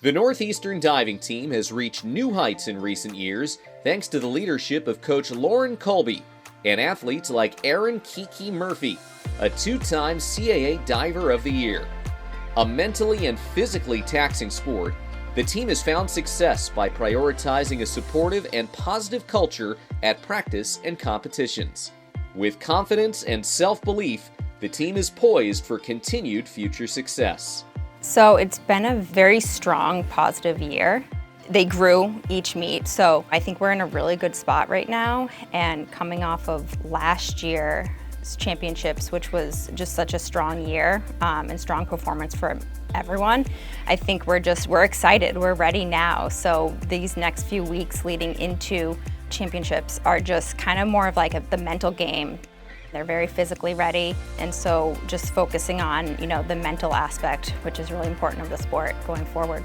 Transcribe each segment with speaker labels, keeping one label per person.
Speaker 1: The Northeastern diving team has reached new heights in recent years thanks to the leadership of Coach Lauren Colby and athletes like Aaron Kiki Murphy, a two-time CAA Diver of the Year. A mentally and physically taxing sport, the team has found success by prioritizing a supportive and positive culture at practice and competitions. With confidence and self-belief, the team is poised for continued future success.
Speaker 2: So it's been a very strong, positive year. They grew each meet, so I think we're in a really good spot right now. And coming off of last year's championships, which was just such a strong year and strong performance for everyone, I think we're excited. We're ready now. So these next few weeks leading into championships are just kind of more of like the mental game. They're very physically ready, and so just focusing on, the mental aspect, which is really important of the sport going forward.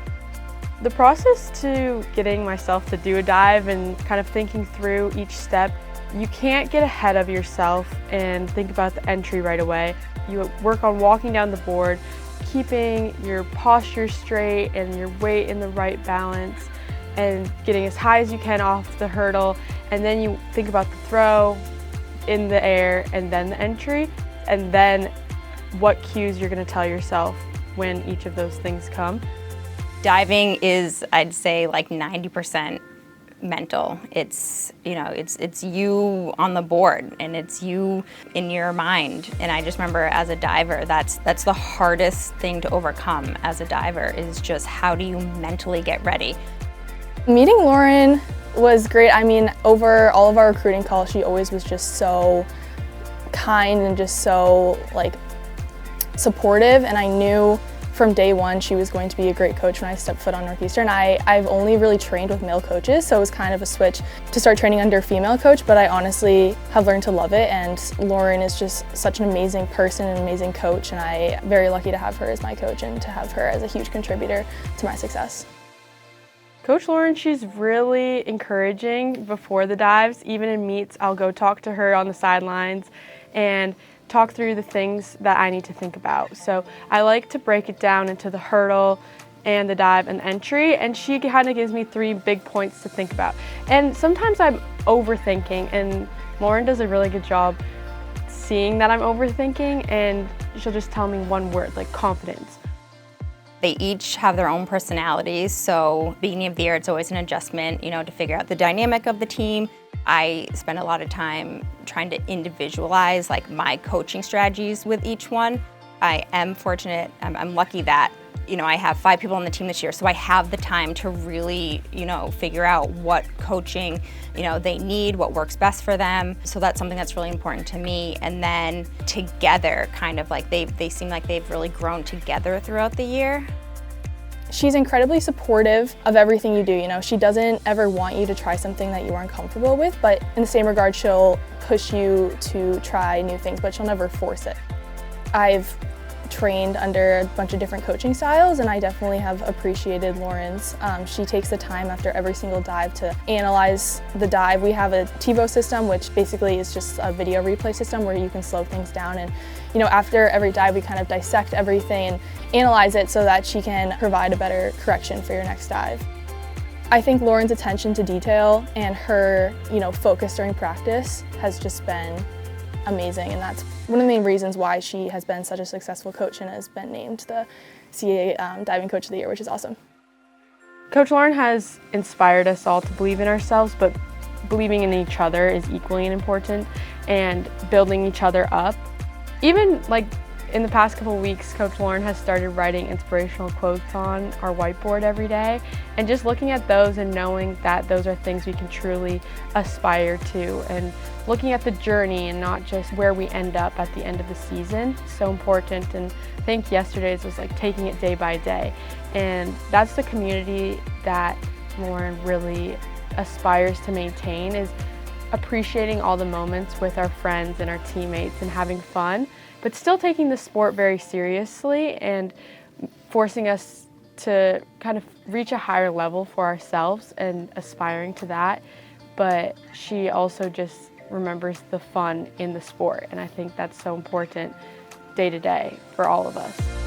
Speaker 3: The process to getting myself to do a dive and kind of thinking through each step, you can't get ahead of yourself and think about the entry right away. You work on walking down the board, keeping your posture straight and your weight in the right balance, and getting as high as you can off the hurdle, and then you think about the throw in the air and then the entry, and then what cues you're going to tell yourself when each of those things come.
Speaker 2: Diving is, I'd say, like 90% mental. It's you on the board, and it's you in your mind. And I just remember as a diver, that's the hardest thing to overcome as a diver, is just how do you mentally get ready.
Speaker 4: Meeting Lauren was great. I mean, over all of our recruiting calls, she always was just so kind and just so supportive, and I knew from day one she was going to be a great coach when I stepped foot on Northeastern. I've only really trained with male coaches, so it was kind of a switch to start training under a female coach, but I honestly have learned to love it, and Lauren is just such an amazing person, an amazing coach, and I'm very lucky to have her as my coach and to have her as a huge contributor to my success.
Speaker 3: Coach Lauren, she's really encouraging before the dives. Even in meets, I'll go talk to her on the sidelines and talk through the things that I need to think about. So I like to break it down into the hurdle and the dive and entry, and she kind of gives me 3 big points to think about. And sometimes I'm overthinking, and Lauren does a really good job seeing that I'm overthinking, and she'll just tell me one word, like confidence.
Speaker 2: They each have their own personalities, so beginning of the year, it's always an adjustment, to figure out the dynamic of the team. I spend a lot of time trying to individualize my coaching strategies with each one. I am fortunate, I'm lucky that, I have 5 people on the team this year, so I have the time to really, figure out what coaching, they need, what works best for them. So that's something that's really important to me. And then together, kind of they seem like they've really grown together throughout the year.
Speaker 4: She's incredibly supportive of everything you do. She doesn't ever want you to try something that you aren't comfortable with, but in the same regard, she'll push you to try new things, but she'll never force it. I've trained under a bunch of different coaching styles, and I definitely have appreciated Lauren's. She takes the time after every single dive to analyze the dive. We have a TiVo system, which basically is just a video replay system where you can slow things down, and after every dive we kind of dissect everything and analyze it so that she can provide a better correction for your next dive. I think Lauren's attention to detail and her focus during practice has just been amazing, and that's one of the main reasons why she has been such a successful coach and has been named the CAA Diving Coach of the Year, which is awesome.
Speaker 3: Coach Lauren has inspired us all to believe in ourselves, but believing in each other is equally important, and building each other up. Even in the past couple of weeks, Coach Lauren has started writing inspirational quotes on our whiteboard every day, and just looking at those and knowing that those are things we can truly aspire to, and looking at the journey and not just where we end up at the end of the season, so important. And I think yesterday's was taking it day by day, and that's the community that Lauren really aspires to maintain, is appreciating all the moments with our friends and our teammates and having fun, but still taking the sport very seriously and forcing us to kind of reach a higher level for ourselves and aspiring to that. But she also just remembers the fun in the sport, and I think that's so important day to day for all of us.